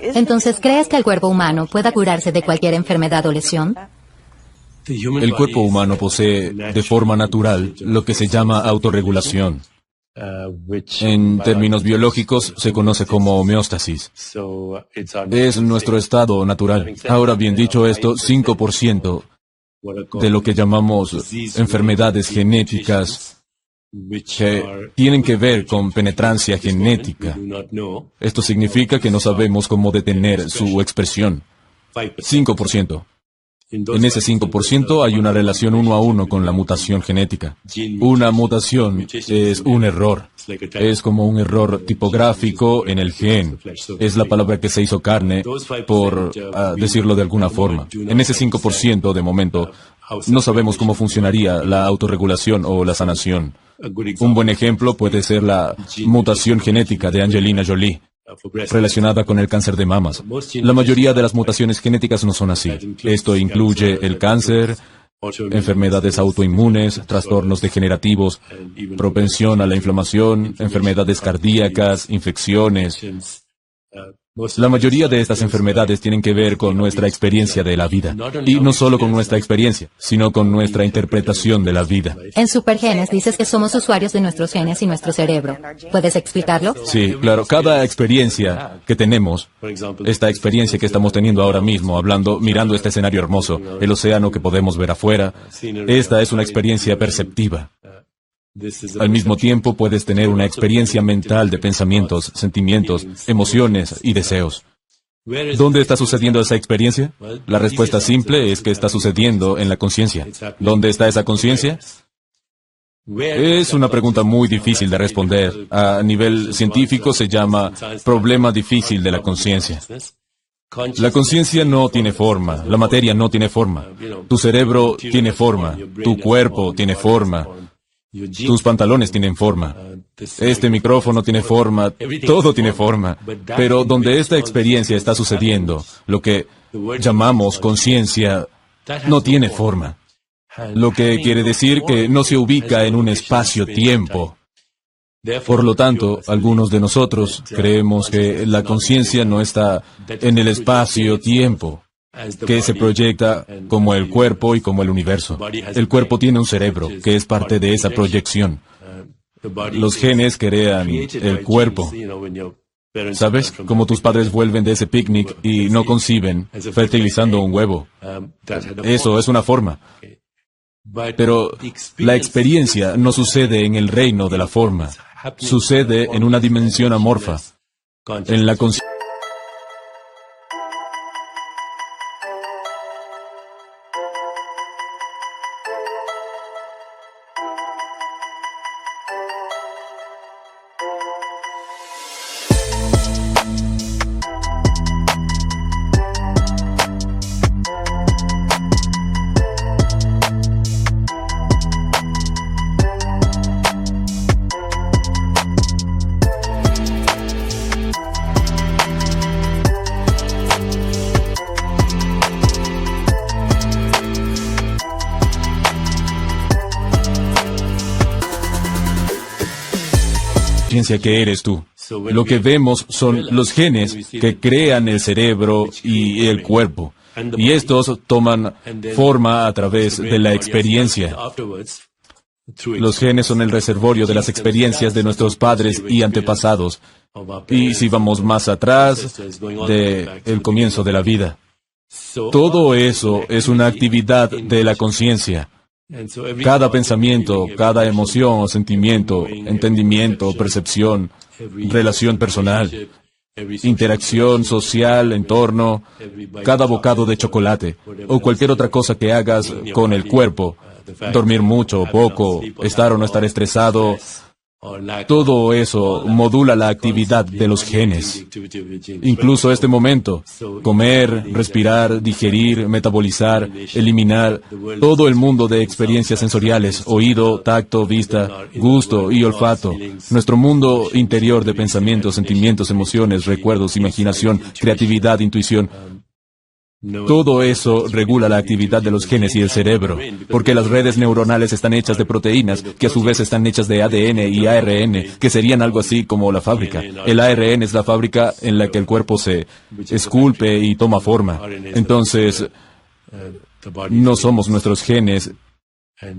Entonces, ¿crees que el cuerpo humano pueda curarse de cualquier enfermedad o lesión? El cuerpo humano posee de forma natural lo que se llama autorregulación. En términos biológicos se conoce como homeostasis. Es nuestro estado natural. Ahora bien, dicho esto, 5% de lo que llamamos enfermedades genéticas que tienen que ver con penetrancia genética. Esto significa que no sabemos cómo detener su expresión. 5%. En ese 5% hay una relación 1 a 1 con la mutación genética. Una mutación es un error. Es como un error tipográfico en el gen. Es la palabra que se hizo carne, por decirlo de alguna forma. En ese 5% de momento, no sabemos cómo funcionaría la autorregulación o la sanación. Un buen ejemplo puede ser la mutación genética de Angelina Jolie, relacionada con el cáncer de mamas. La mayoría de las mutaciones genéticas no son así. Esto incluye el cáncer, enfermedades autoinmunes, trastornos degenerativos, propensión a la inflamación, enfermedades cardíacas, infecciones. La mayoría de estas enfermedades tienen que ver con nuestra experiencia de la vida. Y no solo con nuestra experiencia, sino con nuestra interpretación de la vida. En Supergenes dices que somos usuarios de nuestros genes y nuestro cerebro. ¿Puedes explicarlo? Sí, claro. Cada experiencia que tenemos, esta experiencia que estamos teniendo ahora mismo, mirando este escenario hermoso, el océano que podemos ver afuera, esta es una experiencia perceptiva. Al mismo tiempo puedes tener una experiencia mental de pensamientos, sentimientos, emociones y deseos. ¿Dónde está sucediendo esa experiencia? La respuesta simple es que está sucediendo en la conciencia. ¿Dónde está esa conciencia? Es una pregunta muy difícil de responder. A nivel científico se llama problema difícil de la conciencia. La conciencia no tiene forma, la materia no tiene forma. Tu cerebro tiene forma, tu cuerpo tiene forma. Tus pantalones tienen forma. Este micrófono tiene forma. Todo tiene forma. Pero donde esta experiencia está sucediendo, lo que llamamos conciencia, no tiene forma. Lo que quiere decir que no se ubica en un espacio-tiempo. Por lo tanto, algunos de nosotros creemos que la conciencia no está en el espacio-tiempo, que se proyecta como el cuerpo y como el universo. El cuerpo tiene un cerebro, que es parte de esa proyección. Los genes crean el cuerpo. ¿Sabes? Como tus padres vuelven de ese picnic y no conciben, fertilizando un huevo. Eso es una forma. Pero la experiencia no sucede en el reino de la forma. Sucede en una dimensión amorfa, en la conciencia. Que eres tú. Lo que vemos son los genes que crean el cerebro y el cuerpo. Y estos toman forma a través de la experiencia. Los genes son el reservorio de las experiencias de nuestros padres y antepasados. Y si vamos más atrás, del comienzo de la vida. Todo eso es una actividad de la conciencia. Cada pensamiento, cada emoción o sentimiento, entendimiento, percepción, relación personal, interacción social, entorno, cada bocado de chocolate o cualquier otra cosa que hagas con el cuerpo, dormir mucho o poco, estar o no estar estresado, todo eso modula la actividad de los genes. Incluso este momento, comer, respirar, digerir, metabolizar, eliminar, todo el mundo de experiencias sensoriales, oído, tacto, vista, gusto y olfato, nuestro mundo interior de pensamientos, sentimientos, emociones, recuerdos, imaginación, creatividad, intuición, Todo eso regula la actividad de los genes y el cerebro, porque las redes neuronales están hechas de proteínas, que a su vez están hechas de ADN y ARN, que serían algo así como la fábrica. El ARN es la fábrica en la que el cuerpo se esculpe y toma forma. Entonces, no somos nuestros genes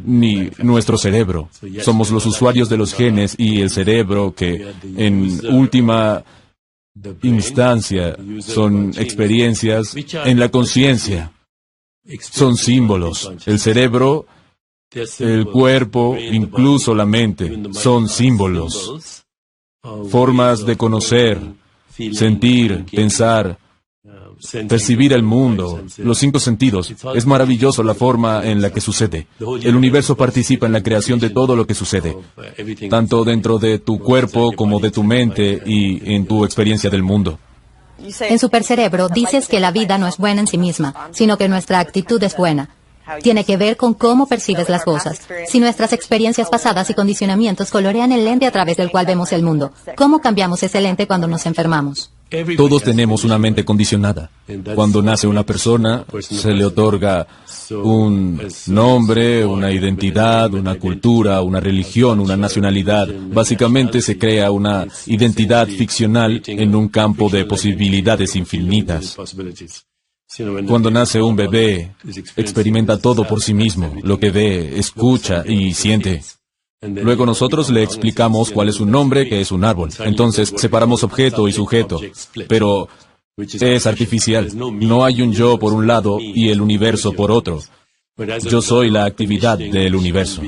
ni nuestro cerebro. Somos los usuarios de los genes y el cerebro que, en última instancia, son experiencias en la conciencia. Son símbolos. El cerebro, el cuerpo, incluso la mente, son símbolos. Formas de conocer, sentir, pensar, percibir el mundo, los 5 sentidos. Es maravilloso la forma en la que sucede. El universo participa en la creación de todo lo que sucede, tanto dentro de tu cuerpo como de tu mente y en tu experiencia del mundo. En Supercerebro dices que la vida no es buena en sí misma, sino que nuestra actitud es buena. Tiene que ver con cómo percibes las cosas. Si nuestras experiencias pasadas y condicionamientos colorean el lente a través del cual vemos el mundo, ¿cómo cambiamos ese lente cuando nos enfermamos? Todos tenemos una mente condicionada. Cuando nace una persona, se le otorga un nombre, una identidad, una cultura, una religión, una nacionalidad. Básicamente se crea una identidad ficcional en un campo de posibilidades infinitas. Cuando nace un bebé, experimenta todo por sí mismo, lo que ve, escucha y siente. Luego nosotros le explicamos cuál es un nombre, que es un árbol. Entonces separamos objeto y sujeto, pero es artificial. No hay un yo por un lado y el universo por otro. Yo soy la actividad del universo.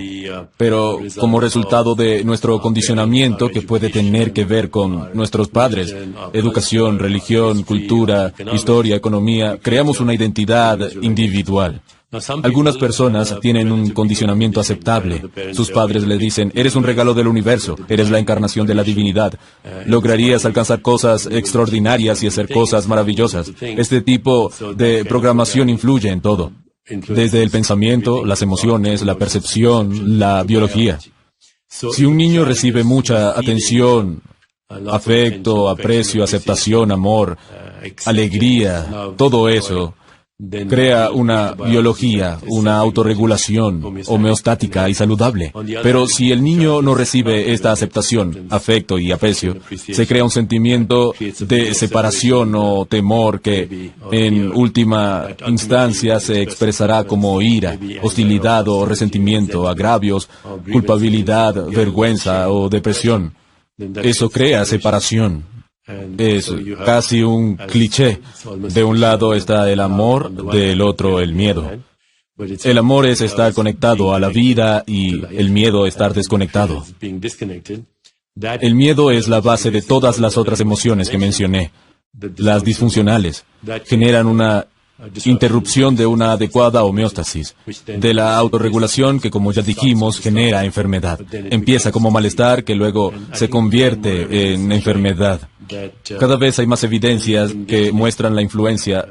Pero como resultado de nuestro condicionamiento, que puede tener que ver con nuestros padres, educación, religión, cultura, historia, economía, creamos una identidad individual. Algunas personas tienen un condicionamiento aceptable. Sus padres les dicen, eres un regalo del universo, eres la encarnación de la divinidad. Lograrías alcanzar cosas extraordinarias y hacer cosas maravillosas. Este tipo de programación influye en todo. Desde el pensamiento, las emociones, la percepción, la biología. Si un niño recibe mucha atención, afecto, aprecio, aceptación, amor, alegría, todo eso, crea una biología, una autorregulación homeostática y saludable. Pero si el niño no recibe esta aceptación, afecto y aprecio, se crea un sentimiento de separación o temor que, en última instancia, se expresará como ira, hostilidad o resentimiento, agravios, culpabilidad, vergüenza o depresión. Eso crea separación. Es casi un cliché. De un lado está el amor, del otro el miedo. El amor es estar conectado a la vida y el miedo estar desconectado. El miedo es la base de todas las otras emociones que mencioné. Las disfuncionales generan una interrupción de una adecuada homeostasis, de la autorregulación que, como ya dijimos, genera enfermedad. Empieza como malestar que luego se convierte en enfermedad. Cada vez hay más evidencias que muestran la influencia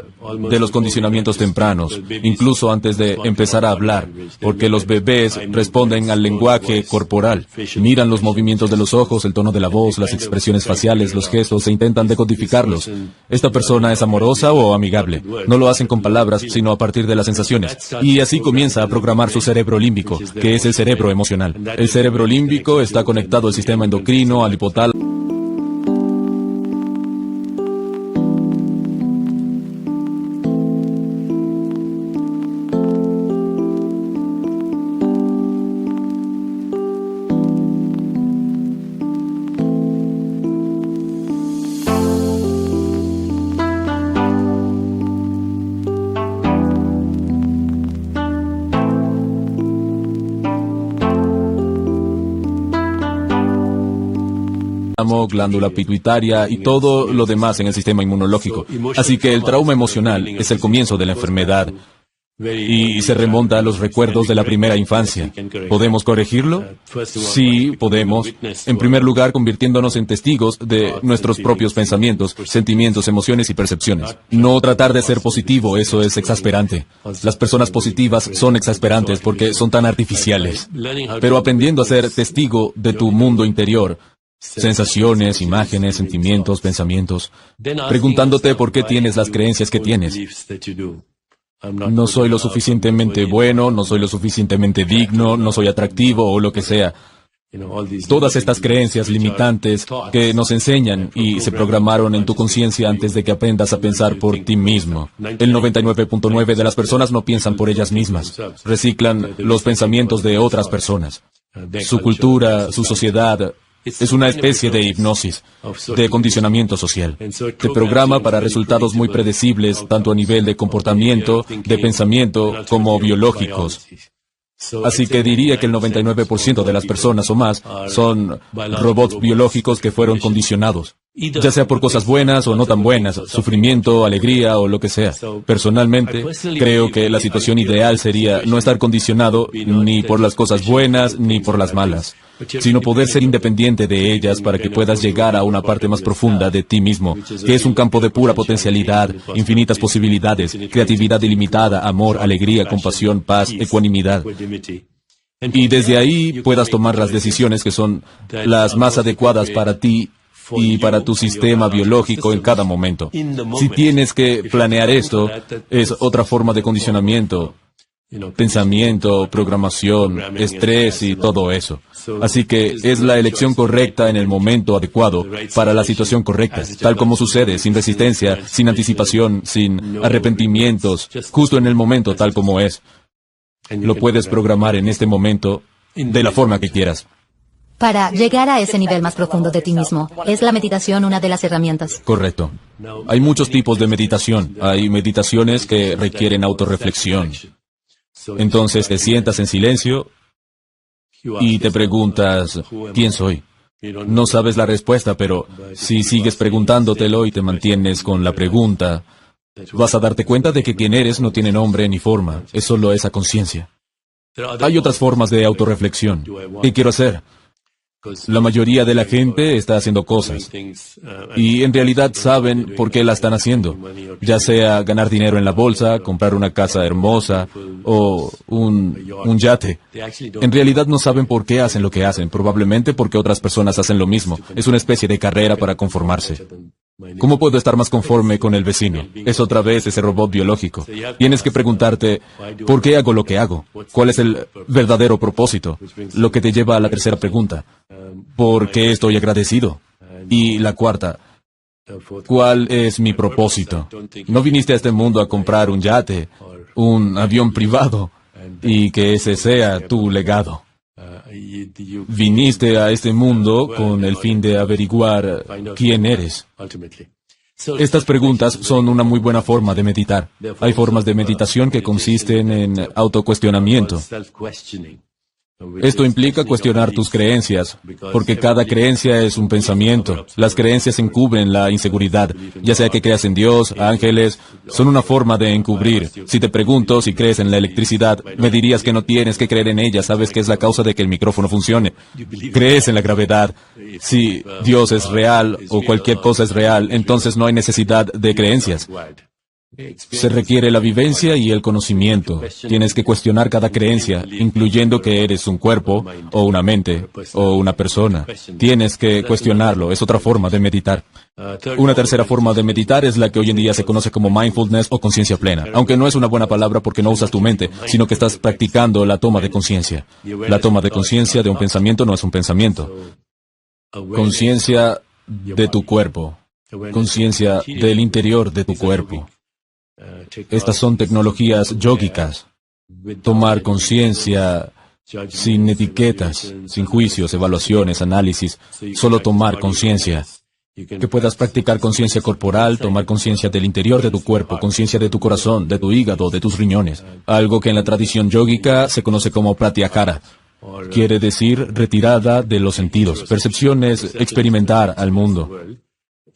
de los condicionamientos tempranos, incluso antes de empezar a hablar, porque los bebés responden al lenguaje corporal, miran los movimientos de los ojos, el tono de la voz, las expresiones faciales, los gestos e intentan decodificarlos. ¿Esta persona es amorosa o amigable? No lo hacen con palabras, sino a partir de las sensaciones. Y así comienza a programar su cerebro límbico, que es el cerebro emocional. El cerebro límbico está conectado al sistema endocrino, al hipotálamo. Glándula pituitaria y todo lo demás en el sistema inmunológico. Así que el trauma emocional es el comienzo de la enfermedad y se remonta a los recuerdos de la primera infancia. ¿Podemos corregirlo? Sí, podemos. En primer lugar, convirtiéndonos en testigos de nuestros propios pensamientos, sentimientos, emociones y percepciones. No tratar de ser positivo, eso es exasperante. Las personas positivas son exasperantes porque son tan artificiales. Pero aprendiendo a ser testigo de tu mundo interior, sensaciones, imágenes, sentimientos, pensamientos, preguntándote por qué tienes las creencias que tienes. No soy lo suficientemente bueno, no soy lo suficientemente digno, no soy atractivo o lo que sea. Todas estas creencias limitantes que nos enseñan y se programaron en tu conciencia antes de que aprendas a pensar por ti mismo. El 99.9 de las personas no piensan por ellas mismas. Reciclan los pensamientos de otras personas. Su cultura, su sociedad, es una especie de hipnosis, de condicionamiento social. Te programa para resultados muy predecibles, tanto a nivel de comportamiento, de pensamiento, como biológicos. Así que diría que el 99% de las personas o más son robots biológicos que fueron condicionados, ya sea por cosas buenas o no tan buenas, sufrimiento, alegría o lo que sea. Personalmente, creo que la situación ideal sería no estar condicionado ni por las cosas buenas ni por las malas, sino poder ser independiente de ellas para que puedas llegar a una parte más profunda de ti mismo, que es un campo de pura potencialidad, infinitas posibilidades, creatividad ilimitada, amor, alegría, compasión, paz, ecuanimidad. Y desde ahí puedas tomar las decisiones que son las más adecuadas para ti y para tu sistema biológico en cada momento. Si tienes que planear esto, es otra forma de condicionamiento. Pensamiento, programación, estrés y todo eso. Así que es la elección correcta en el momento adecuado para la situación correcta, tal como sucede, sin resistencia, sin anticipación, sin arrepentimientos, justo en el momento tal como es. Lo puedes programar en este momento de la forma que quieras. Para llegar a ese nivel más profundo de ti mismo, ¿es la meditación una de las herramientas? Correcto. Hay muchos tipos de meditación. Hay meditaciones que requieren autorreflexión. Entonces te sientas en silencio y te preguntas, ¿quién soy? No sabes la respuesta, pero si sigues preguntándotelo y te mantienes con la pregunta, vas a darte cuenta de que quien eres no tiene nombre ni forma, es solo esa conciencia. Hay otras formas de autorreflexión. ¿Qué quiero hacer? La mayoría de la gente está haciendo cosas y en realidad saben por qué la están haciendo, ya sea ganar dinero en la bolsa, comprar una casa hermosa o un yate. En realidad no saben por qué hacen lo que hacen, probablemente porque otras personas hacen lo mismo. Es una especie de carrera para conformarse. ¿Cómo puedo estar más conforme con el vecino? Es otra vez ese robot biológico. Tienes que preguntarte, ¿por qué hago lo que hago? ¿Cuál es el verdadero propósito? Lo que te lleva a la tercera pregunta. ¿Por qué estoy agradecido? Y la cuarta, ¿cuál es mi propósito? No viniste a este mundo a comprar un yate, un avión privado, y que ese sea tu legado. Viniste a este mundo con el fin de averiguar quién eres. Estas preguntas son una muy buena forma de meditar. Hay formas de meditación que consisten en autocuestionamiento. Esto implica cuestionar tus creencias, porque cada creencia es un pensamiento. Las creencias encubren la inseguridad, ya sea que creas en Dios, ángeles, son una forma de encubrir. Si te pregunto si crees en la electricidad, me dirías que no tienes que creer en ella, sabes que es la causa de que el micrófono funcione. Crees en la gravedad. Si Dios es real o cualquier cosa es real, entonces no hay necesidad de creencias. Se requiere la vivencia y el conocimiento. Tienes que cuestionar cada creencia, incluyendo que eres un cuerpo, o una mente, o una persona. Tienes que cuestionarlo, es otra forma de meditar. Una tercera forma de meditar es la que hoy en día se conoce como mindfulness o conciencia plena, aunque no es una buena palabra porque no usas tu mente, sino que estás practicando la toma de conciencia. La toma de conciencia de un pensamiento no es un pensamiento. Conciencia de tu cuerpo. Conciencia del interior de tu cuerpo. Estas son tecnologías yógicas. Tomar conciencia sin etiquetas, sin juicios, evaluaciones, análisis, solo tomar conciencia. Que puedas practicar conciencia corporal, tomar conciencia del interior de tu cuerpo, conciencia de tu corazón, de tu hígado, de tus riñones. Algo que en la tradición yógica se conoce como pratyahara. Quiere decir retirada de los sentidos. Percepción es experimentar al mundo.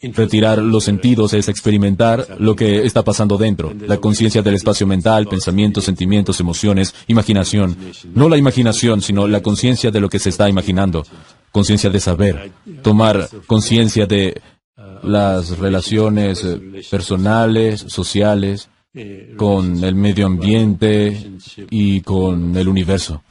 Retirar los sentidos es experimentar lo que está pasando dentro. La conciencia del espacio mental, pensamientos, sentimientos, emociones, imaginación. No la imaginación, sino la conciencia de lo que se está imaginando. Conciencia de saber. Tomar conciencia de las relaciones personales, sociales, con el medio ambiente y con el universo.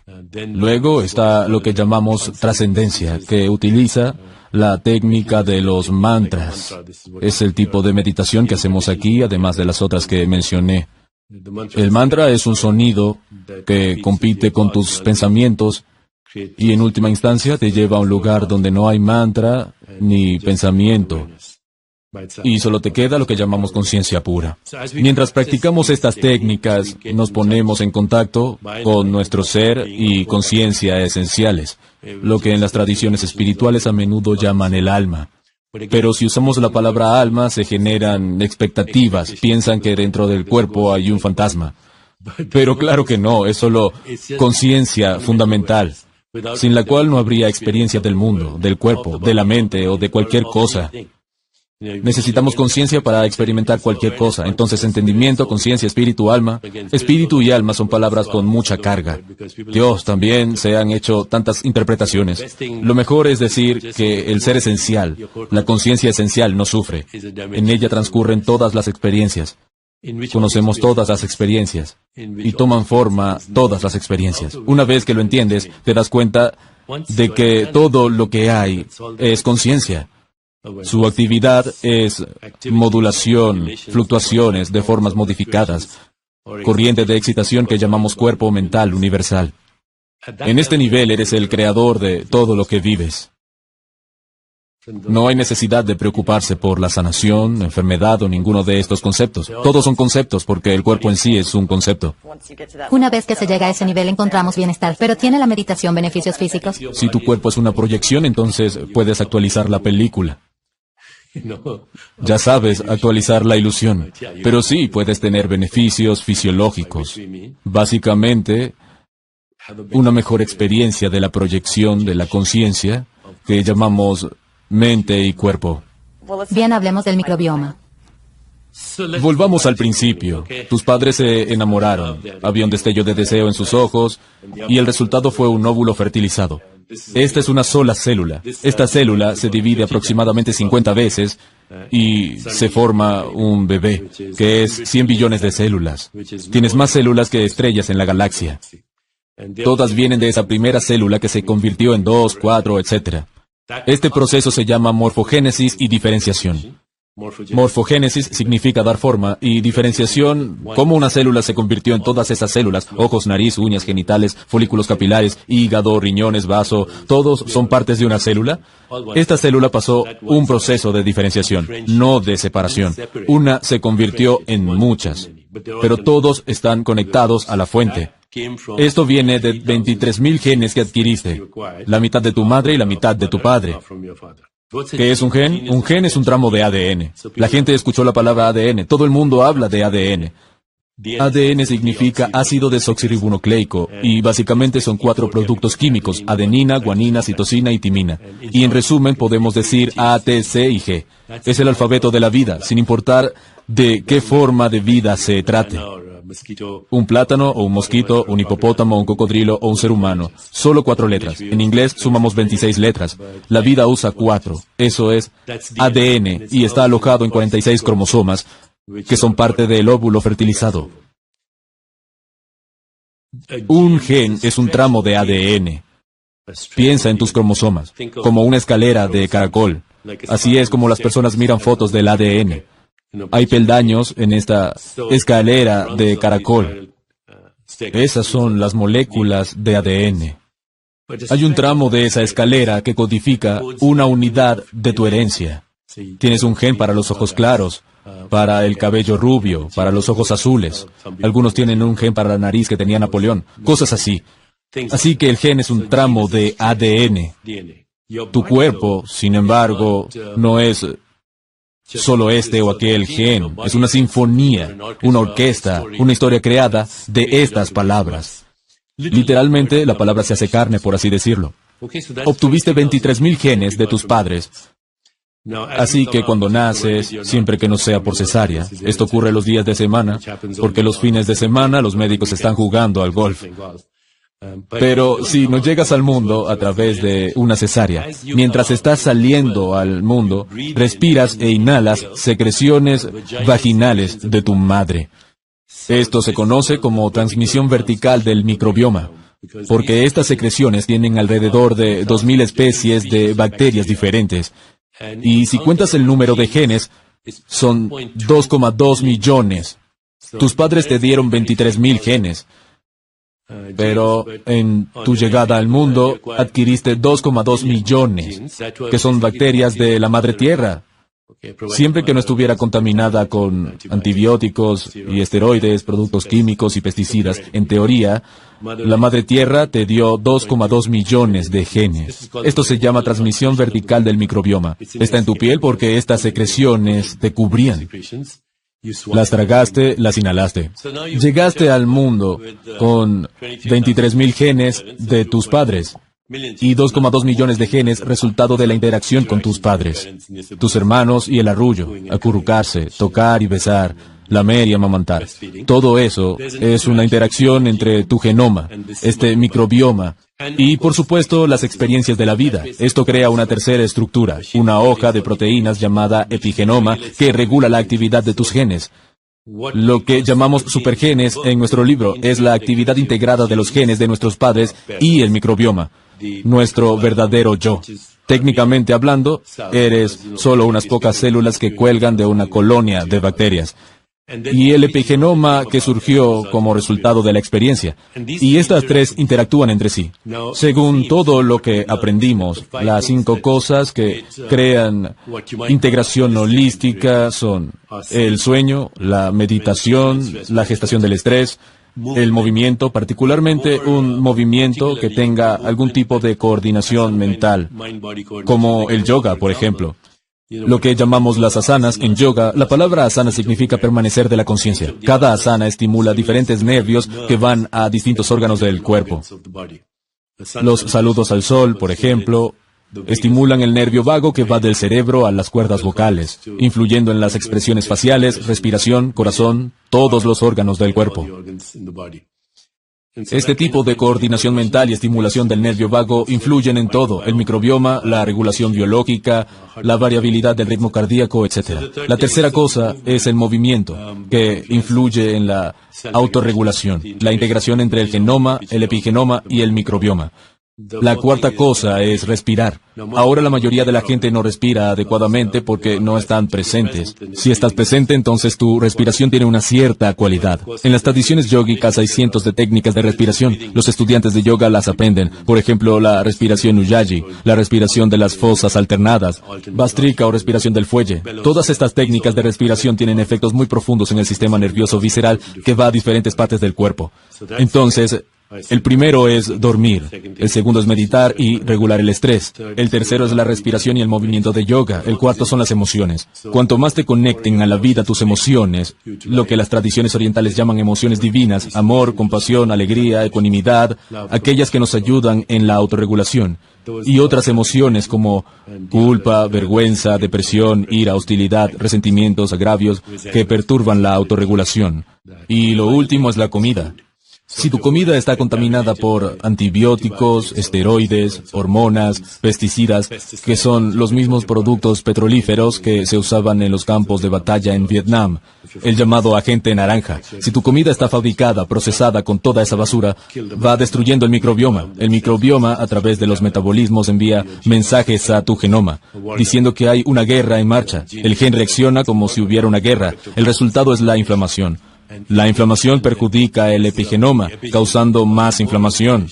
Luego está lo que llamamos trascendencia, que utiliza la técnica de los mantras. Es el tipo de meditación que hacemos aquí, además de las otras que mencioné. El mantra es un sonido que compite con tus pensamientos y en última instancia te lleva a un lugar donde no hay mantra ni pensamiento. Y solo te queda lo que llamamos conciencia pura. Mientras practicamos estas técnicas, nos ponemos en contacto con nuestro ser y conciencia esenciales, lo que en las tradiciones espirituales a menudo llaman el alma. Pero si usamos la palabra alma, se generan expectativas, piensan que dentro del cuerpo hay un fantasma. Pero claro que no, es solo conciencia fundamental, sin la cual no habría experiencia del mundo, del cuerpo, de la mente o de cualquier cosa. Necesitamos conciencia para experimentar cualquier cosa. Entonces, entendimiento, conciencia, espíritu, alma. Espíritu y alma son palabras con mucha carga. Dios, también se han hecho tantas interpretaciones. Lo mejor es decir que el ser esencial, la conciencia esencial, no sufre. En ella transcurren todas las experiencias. Conocemos todas las experiencias y toman forma todas las experiencias. Una vez que lo entiendes, te das cuenta de que todo lo que hay es conciencia. Su actividad es modulación, fluctuaciones de formas modificadas, corriente de excitación que llamamos cuerpo mental universal. En este nivel eres el creador de todo lo que vives. No hay necesidad de preocuparse por la sanación, enfermedad o ninguno de estos conceptos. Todos son conceptos porque el cuerpo en sí es un concepto. Una vez que se llega a ese nivel encontramos bienestar, pero ¿tiene la meditación beneficios físicos? Si tu cuerpo es una proyección, entonces puedes actualizar la película. Ya sabes, actualizar la ilusión. Pero sí, puedes tener beneficios fisiológicos. Básicamente, una mejor experiencia de la proyección de la conciencia, que llamamos mente y cuerpo. Bien, hablemos del microbioma. Volvamos al principio. Tus padres se enamoraron. Había un destello de deseo en sus ojos y el resultado fue un óvulo fertilizado. Esta es una sola célula. Esta célula se divide aproximadamente 50 veces y se forma un bebé, que es 100 billones de células. Tienes más células que estrellas en la galaxia. Todas vienen de esa primera célula que se convirtió en 2, 4, etc. Este proceso se llama morfogénesis y diferenciación. Morfogénesis significa dar forma y diferenciación, cómo una célula se convirtió en todas esas células, ojos, nariz, uñas, genitales, folículos capilares, hígado, riñones, vaso, todos son partes de una célula. Esta célula pasó un proceso de diferenciación, no de separación. Una se convirtió en muchas, pero todos están conectados a la fuente. Esto viene de 23.000 genes que adquiriste, la mitad de tu madre y la mitad de tu padre. ¿Qué es un gen? Un gen es un tramo de ADN. La gente escuchó la palabra ADN. Todo el mundo habla de ADN. ADN significa ácido desoxirribonucleico y básicamente son 4 productos químicos, adenina, guanina, citosina y timina. Y en resumen podemos decir A, T, C y G. Es el alfabeto de la vida, sin importar de qué forma de vida se trate. Un plátano o un mosquito, un hipopótamo, un cocodrilo o un ser humano. Solo 4 letras. En inglés sumamos 26 letras. La vida usa 4. Eso es ADN y está alojado en 46 cromosomas, que son parte del óvulo fertilizado. Un gen es un tramo de ADN. Piensa en tus cromosomas, como una escalera de caracol. Así es como las personas miran fotos del ADN. Hay peldaños en esta escalera de caracol. Esas son las moléculas de ADN. Hay un tramo de esa escalera que codifica una unidad de tu herencia. Tienes un gen para los ojos claros, para el cabello rubio, para los ojos azules. Algunos tienen un gen para la nariz que tenía Napoleón. Cosas así. Así que el gen es un tramo de ADN. Tu cuerpo, sin embargo, no es solo este o aquel gen. Es una sinfonía, una orquesta, una historia creada de estas palabras. Literalmente, la palabra se hace carne, por así decirlo. Obtuviste 23.000 genes de tus padres. Así que cuando naces, siempre que no sea por cesárea, esto ocurre los días de semana, porque los fines de semana los médicos están jugando al golf. Pero si no llegas al mundo a través de una cesárea, mientras estás saliendo al mundo, respiras e inhalas secreciones vaginales de tu madre. Esto se conoce como transmisión vertical del microbioma. porque estas secreciones tienen alrededor de 2000 especies de bacterias diferentes. Y si cuentas el número de genes, son 2,2 millones. Tus padres te dieron 23,000 genes. Pero en tu llegada al mundo adquiriste 2,2 millones, que son bacterias de la madre tierra. Siempre que no estuviera contaminada con antibióticos y esteroides, productos químicos y pesticidas, en teoría, la madre tierra te dio 2,2 millones de genes. Esto se llama transmisión vertical del microbioma. Está en tu piel porque estas secreciones te cubrían. Las tragaste, las inhalaste. Llegaste al mundo con 23,000 genes de tus padres y 2,2 millones de genes resultado de la interacción con tus padres, tus hermanos y el arrullo, acurrucarse, tocar y besar, lamer y amamantar. Todo eso es una interacción entre tu genoma, este microbioma, y por supuesto las experiencias de la vida. Esto crea una tercera estructura, una hoja de proteínas llamada epigenoma que regula la actividad de tus genes. Lo que llamamos supergenes en nuestro libro es la actividad integrada de los genes de nuestros padres y el microbioma, nuestro verdadero yo. Técnicamente hablando, eres solo unas pocas células que cuelgan de una colonia de bacterias. Y el epigenoma que surgió como resultado de la experiencia. Y estas tres interactúan entre sí. Según todo lo que aprendimos, las 5 cosas que crean integración holística son el sueño, la meditación, la gestación del estrés, el movimiento, particularmente un movimiento que tenga algún tipo de coordinación mental, como el yoga, por ejemplo. Lo que llamamos las asanas en yoga, la palabra asana significa permanecer de la conciencia. Cada asana estimula diferentes nervios que van a distintos órganos del cuerpo. Los saludos al sol, por ejemplo, estimulan el nervio vago que va del cerebro a las cuerdas vocales, influyendo en las expresiones faciales, respiración, corazón, todos los órganos del cuerpo. Este tipo de coordinación mental y estimulación del nervio vago influyen en todo, el microbioma, la regulación biológica, la variabilidad del ritmo cardíaco, etc. La tercera cosa es el movimiento, que influye en la autorregulación, la integración entre el genoma, el epigenoma y el microbioma. La cuarta cosa es respirar. Ahora la mayoría de la gente no respira adecuadamente porque no están presentes. Si estás presente, entonces tu respiración tiene una cierta cualidad. En las tradiciones yógicas hay cientos de técnicas de respiración. Los estudiantes de yoga las aprenden. Por ejemplo, la respiración Ujjayi, la respiración de las fosas alternadas, Bhastrika o respiración del fuelle. Todas estas técnicas de respiración tienen efectos muy profundos en el sistema nervioso visceral que va a diferentes partes del cuerpo. Entonces, el primero es dormir, el segundo es meditar y regular el estrés, el tercero es la respiración y el movimiento de yoga, el cuarto son las emociones. Cuanto más te conecten a la vida tus emociones, lo que las tradiciones orientales llaman emociones divinas, amor, compasión, alegría, ecuanimidad, aquellas que nos ayudan en la autorregulación, y otras emociones como culpa, vergüenza, depresión, ira, hostilidad, resentimientos, agravios, que perturban la autorregulación. Y lo último es la comida. Si tu comida está contaminada por antibióticos, esteroides, hormonas, pesticidas, que son los mismos productos petrolíferos que se usaban en los campos de batalla en Vietnam, el llamado agente naranja. Si tu comida está fabricada, procesada con toda esa basura, va destruyendo el microbioma. El microbioma, a través de los metabolismos, envía mensajes a tu genoma, diciendo que hay una guerra en marcha. El gen reacciona como si hubiera una guerra. El resultado es la inflamación. La inflamación perjudica el epigenoma, causando más inflamación.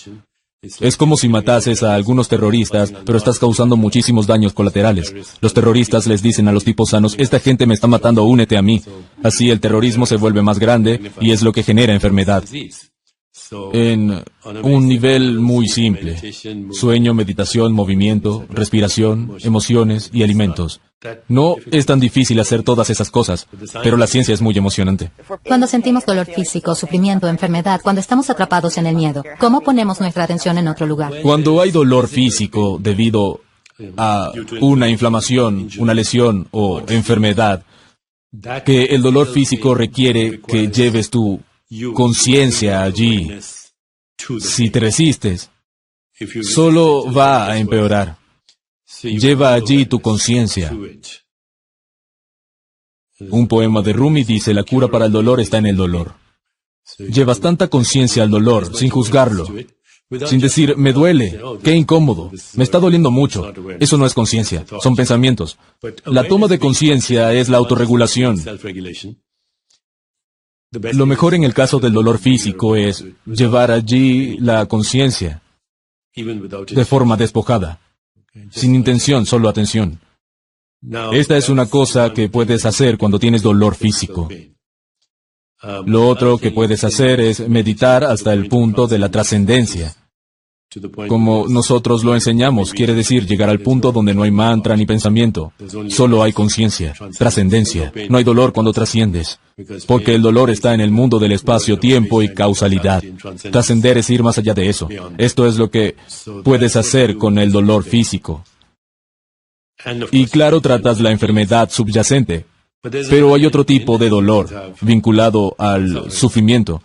Es como si matases a algunos terroristas, pero estás causando muchísimos daños colaterales. Los terroristas les dicen a los tipos sanos, esta gente me está matando, únete a mí. Así el terrorismo se vuelve más grande y es lo que genera enfermedad. En un nivel muy simple: sueño, meditación, movimiento, respiración, emociones y alimentos. No es tan difícil hacer todas esas cosas, pero la ciencia es muy emocionante. Cuando sentimos dolor físico, sufrimiento, enfermedad, cuando estamos atrapados en el miedo, ¿cómo ponemos nuestra atención en otro lugar? Cuando hay dolor físico debido a una inflamación, una lesión o enfermedad, que el dolor físico requiere que lleves tu conciencia allí. Si te resistes, solo va a empeorar. Lleva allí tu conciencia. Un poema de Rumi dice, la cura para el dolor está en el dolor. Llevas tanta conciencia al dolor, sin juzgarlo, sin decir, me duele, qué incómodo, me está doliendo mucho. Eso no es conciencia, son pensamientos. La toma de conciencia es la autorregulación. Lo mejor en el caso del dolor físico es llevar allí la conciencia de forma despojada, sin intención, solo atención. Esta es una cosa que puedes hacer cuando tienes dolor físico. Lo otro que puedes hacer es meditar hasta el punto de la trascendencia. Como nosotros lo enseñamos, quiere decir llegar al punto donde no hay mantra ni pensamiento. Solo hay conciencia, trascendencia. No hay dolor cuando trasciendes, porque el dolor está en el mundo del espacio, tiempo y causalidad. Trascender es ir más allá de eso. Esto es lo que puedes hacer con el dolor físico. Y claro, tratas la enfermedad subyacente, pero hay otro tipo de dolor, vinculado al sufrimiento,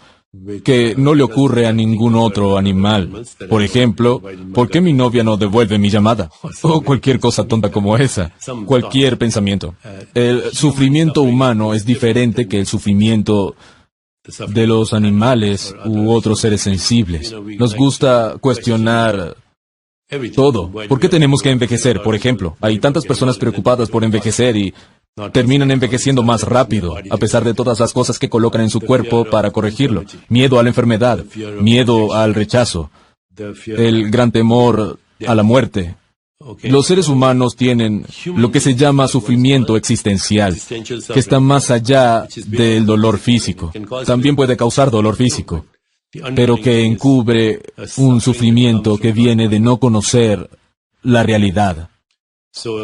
que no le ocurre a ningún otro animal. Por ejemplo, ¿por qué mi novia no devuelve mi llamada? O cualquier cosa tonta como esa. Cualquier pensamiento. El sufrimiento humano es diferente que el sufrimiento de los animales u otros seres sensibles. Nos gusta cuestionar todo. ¿Por qué tenemos que envejecer? Por ejemplo, hay tantas personas preocupadas por envejecer y terminan envejeciendo más rápido, a pesar de todas las cosas que colocan en su cuerpo para corregirlo. Miedo a la enfermedad, miedo al rechazo, el gran temor a la muerte. Los seres humanos tienen lo que se llama sufrimiento existencial, que está más allá del dolor físico. También puede causar dolor físico, pero que encubre un sufrimiento que viene de no conocer la realidad.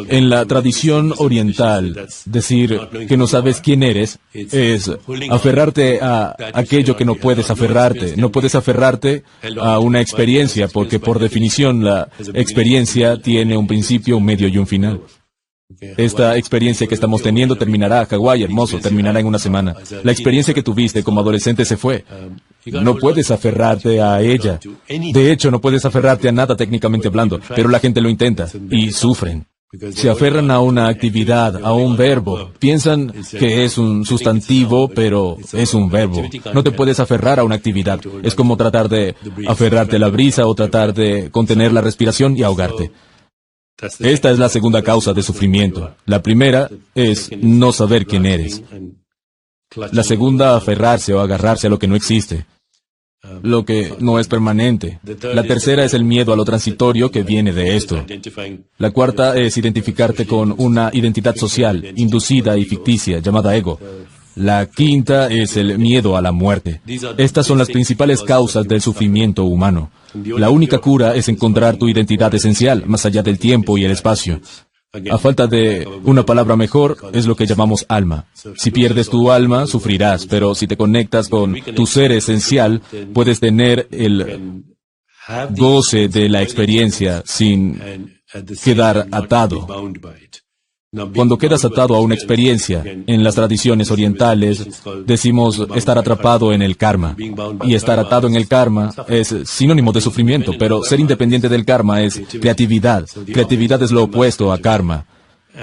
En la tradición oriental, decir que no sabes quién eres es aferrarte a aquello que no puedes aferrarte. No puedes aferrarte a una experiencia, porque por definición la experiencia tiene un principio, un medio y un final. Esta experiencia que estamos teniendo terminará, Hawái, hermoso, terminará en una semana. La experiencia que tuviste como adolescente se fue. No puedes aferrarte a ella. De hecho, no puedes aferrarte a nada técnicamente hablando, pero la gente lo intenta y sufren. Se aferran a una actividad, a un verbo. Piensan que es un sustantivo, pero es un verbo. No te puedes aferrar a una actividad. Es como tratar de aferrarte a la brisa o tratar de contener la respiración y ahogarte. Esta es la segunda causa de sufrimiento. La primera es no saber quién eres. La segunda, aferrarse o agarrarse a lo que no existe, lo que no es permanente. La tercera es el miedo a lo transitorio que viene de esto. La cuarta es identificarte con una identidad social, inducida y ficticia, llamada ego. La quinta es el miedo a la muerte. Estas son las principales causas del sufrimiento humano. La única cura es encontrar tu identidad esencial, más allá del tiempo y el espacio. A falta de una palabra mejor, es lo que llamamos alma. Si pierdes tu alma, sufrirás, pero si te conectas con tu ser esencial, puedes tener el goce de la experiencia sin quedar atado. Cuando quedas atado a una experiencia, en las tradiciones orientales, decimos estar atrapado en el karma. Y estar atado en el karma es sinónimo de sufrimiento, pero ser independiente del karma es creatividad. Creatividad es lo opuesto a karma.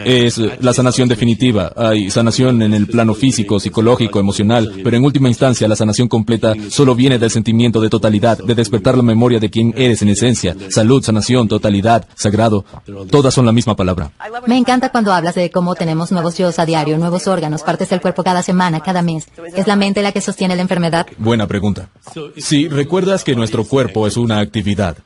Es la sanación definitiva. Hay sanación en el plano físico, psicológico, emocional, pero en última instancia la sanación completa solo viene del sentimiento de totalidad, de despertar la memoria de quién eres en esencia. Salud, sanación, totalidad, sagrado, todas son la misma palabra. Me encanta cuando hablas de cómo tenemos nuevos yos a diario, nuevos órganos, partes del cuerpo cada semana, cada mes. ¿Es la mente la que sostiene la enfermedad? Buena pregunta. Si recuerdas que nuestro cuerpo es una actividad,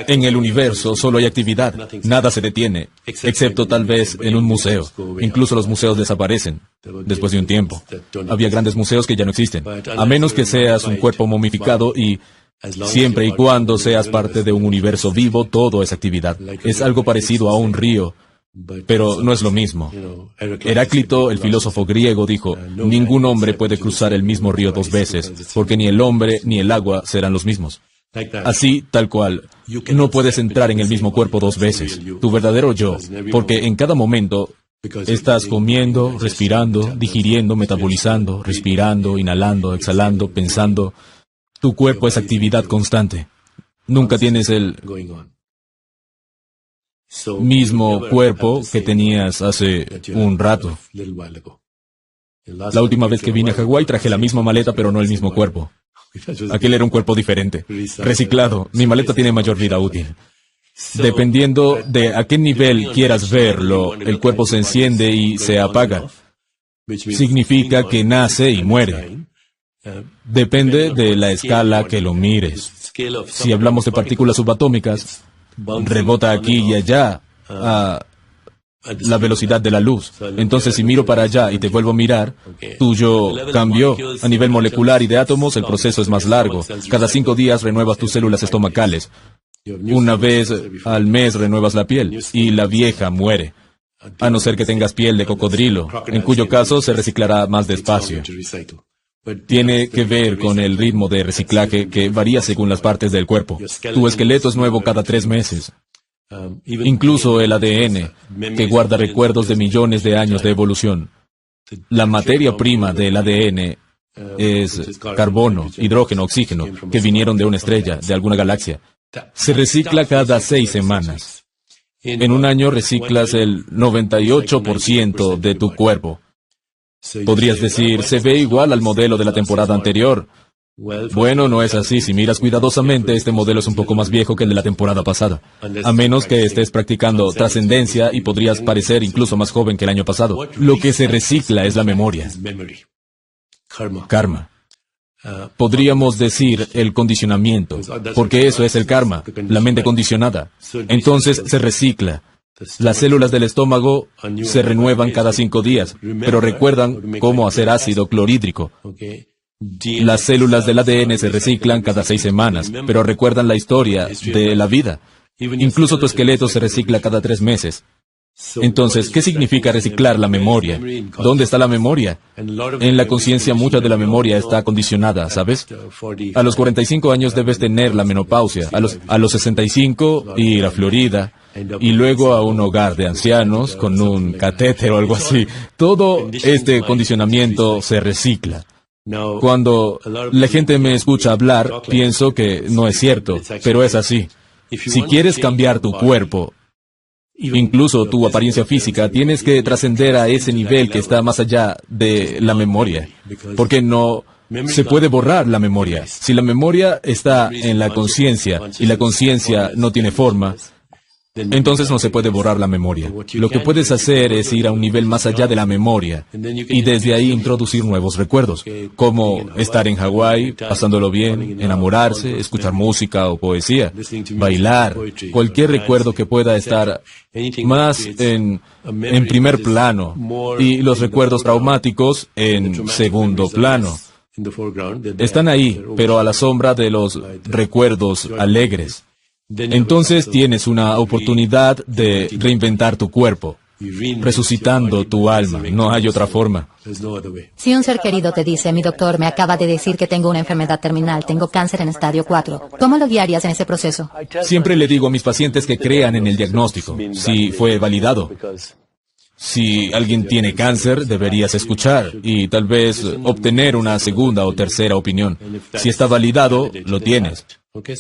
en el universo solo hay actividad, nada se detiene, excepto tal vez en un museo. Incluso los museos desaparecen después de un tiempo. Había grandes museos que ya no existen, a menos que seas un cuerpo momificado y siempre y cuando seas parte de un universo vivo, todo es actividad. Es algo parecido a un río, pero no es lo mismo. Heráclito, el filósofo griego, dijo, ningún hombre puede cruzar el mismo río dos veces, porque ni el hombre ni el agua serán los mismos. Así, tal cual, no puedes entrar en el mismo cuerpo dos veces, tu verdadero yo, porque en cada momento estás comiendo, respirando, digiriendo, metabolizando, respirando, inhalando, exhalando, pensando. Tu cuerpo es actividad constante. Nunca tienes el mismo cuerpo que tenías hace un rato. La última vez que vine a Hawái traje la misma maleta, pero no el mismo cuerpo. Aquel era un cuerpo diferente, reciclado. Mi maleta tiene mayor vida útil. Dependiendo de a qué nivel quieras verlo, el cuerpo se enciende y se apaga. Significa que nace y muere. Depende de la escala que lo mires. Si hablamos de partículas subatómicas, rebota aquí y allá a la velocidad de la luz. Entonces, si miro para allá y te vuelvo a mirar, tu yo cambió. A nivel molecular y de átomos, el proceso es más largo. Cada 5 días renuevas tus células estomacales. Una vez al mes renuevas la piel y la vieja muere. A no ser que tengas piel de cocodrilo, en cuyo caso se reciclará más despacio. Tiene que ver con el ritmo de reciclaje que varía según las partes del cuerpo. Tu esqueleto es nuevo cada 3 meses. Incluso el ADN, que guarda recuerdos de millones de años de evolución. La materia prima del ADN es carbono, hidrógeno, oxígeno, que vinieron de una estrella, de alguna galaxia. Se recicla cada 6 semanas. En un año reciclas el 98% de tu cuerpo. Podrías decir, se ve igual al modelo de la temporada anterior. Bueno, no es así. Si miras cuidadosamente, este modelo es un poco más viejo que el de la temporada pasada. A menos que estés practicando trascendencia y podrías parecer incluso más joven que el año pasado. Lo que se recicla es la memoria. Karma. Podríamos decir el condicionamiento, porque eso es el karma, la mente condicionada. Entonces se recicla. Las células del estómago se renuevan cada 5 días, pero recuerdan cómo hacer ácido clorhídrico. Las células del ADN se reciclan cada 6 semanas, pero recuerdan la historia de la vida. Incluso tu esqueleto se recicla cada 3 meses. Entonces, ¿qué significa reciclar la memoria? ¿Dónde está la memoria? En la conciencia mucha de la memoria está condicionada, ¿sabes? A los 45 años debes tener la menopausia, a los 65 ir a Florida, y luego a un hogar de ancianos con un catéter o algo así. Todo este condicionamiento se recicla. Cuando la gente me escucha hablar, pienso que no es cierto, pero es así. Si quieres cambiar tu cuerpo, incluso tu apariencia física, tienes que trascender a ese nivel que está más allá de la memoria, porque no se puede borrar la memoria. Si la memoria está en la conciencia y la conciencia no tiene forma, entonces no se puede borrar la memoria. Lo que puedes hacer es ir a un nivel más allá de la memoria y desde ahí introducir nuevos recuerdos, como estar en Hawái, pasándolo bien, enamorarse, escuchar música o poesía, bailar, cualquier recuerdo que pueda estar más en primer plano y los recuerdos traumáticos en segundo plano. Están ahí, pero a la sombra de los recuerdos alegres. Entonces tienes una oportunidad de reinventar tu cuerpo, resucitando tu alma. No hay otra forma. Si un ser querido te dice, mi doctor me acaba de decir que tengo una enfermedad terminal, tengo cáncer en estadio 4, ¿cómo lo guiarías en ese proceso? Siempre le digo a mis pacientes que crean en el diagnóstico, si fue validado. Si alguien tiene cáncer, deberías escuchar y tal vez obtener una segunda o tercera opinión. Si está validado, lo tienes.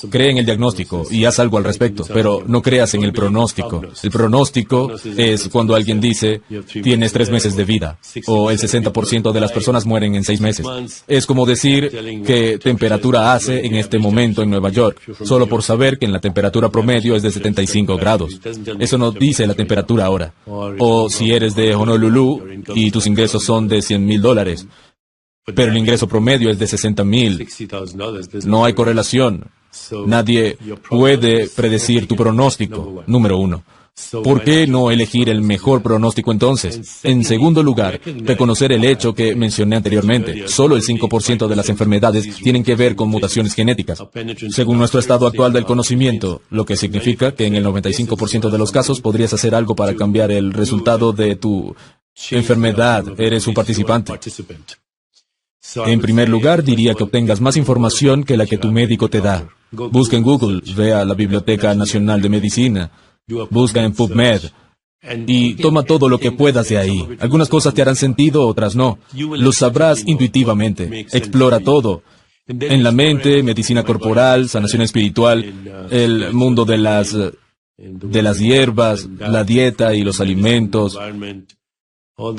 Cree en el diagnóstico y haz algo al respecto, pero no creas en el pronóstico. El pronóstico es cuando alguien dice, tienes 3 meses de vida, o el 60% de las personas mueren en 6 meses. Es como decir qué temperatura hace en este momento en Nueva York, solo por saber que en la temperatura promedio es de 75 grados. Eso no dice la temperatura ahora. O si eres de Honolulu y tus ingresos son de $100,000, pero el ingreso promedio es de $60,000. No hay correlación. Nadie puede predecir tu pronóstico, número 1. ¿Por qué no elegir el mejor pronóstico entonces? En segundo lugar, reconocer el hecho que mencioné anteriormente. Solo el 5% de las enfermedades tienen que ver con mutaciones genéticas, según nuestro estado actual del conocimiento, lo que significa que en el 95% de los casos podrías hacer algo para cambiar el resultado de tu enfermedad. Eres un participante. En primer lugar, diría que obtengas más información que la que tu médico te da. Busca en Google, ve a la Biblioteca Nacional de Medicina, busca en PubMed y toma todo lo que puedas de ahí. Algunas cosas te harán sentido, otras no. Lo sabrás intuitivamente. Explora todo. En la mente, medicina corporal, sanación espiritual, el mundo de las hierbas, la dieta y los alimentos.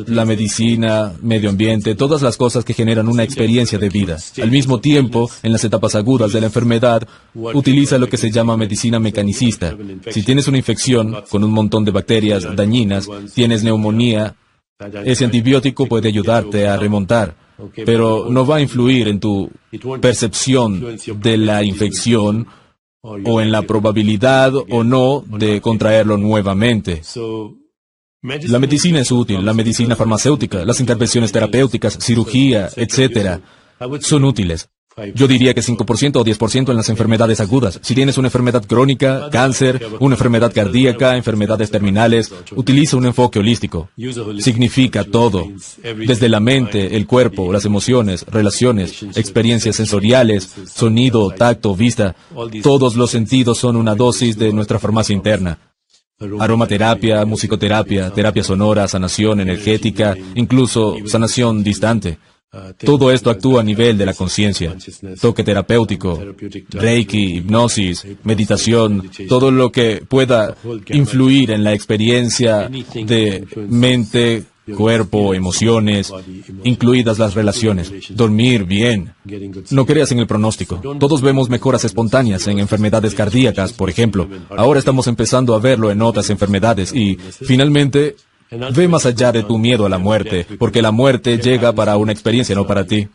la medicina, medio ambiente, todas las cosas que generan una experiencia de vida. Al mismo tiempo, en las etapas agudas de la enfermedad, utiliza lo que se llama medicina mecanicista. Si tienes una infección con un montón de bacterias dañinas, tienes neumonía, ese antibiótico puede ayudarte a remontar, pero no va a influir en tu percepción de la infección o en la probabilidad o no de contraerlo nuevamente. La medicina es útil, la medicina farmacéutica, las intervenciones terapéuticas, cirugía, etcétera, son útiles. Yo diría que 5% o 10% en las enfermedades agudas. Si tienes una enfermedad crónica, cáncer, una enfermedad cardíaca, enfermedades terminales, utiliza un enfoque holístico. Significa todo, desde la mente, el cuerpo, las emociones, relaciones, experiencias sensoriales, sonido, tacto, vista. Todos los sentidos son una dosis de nuestra farmacia interna. Aromaterapia, musicoterapia, terapia sonora, sanación energética, incluso sanación distante. Todo esto actúa a nivel de la conciencia. Toque terapéutico, reiki, hipnosis, meditación, todo lo que pueda influir en la experiencia de mente, cuerpo, emociones, incluidas las relaciones. Dormir bien. No creas en el pronóstico. Todos vemos mejoras espontáneas en enfermedades cardíacas, por ejemplo. Ahora estamos empezando a verlo en otras enfermedades y, finalmente, ve más allá de tu miedo a la muerte, porque la muerte llega para una experiencia, no para ti.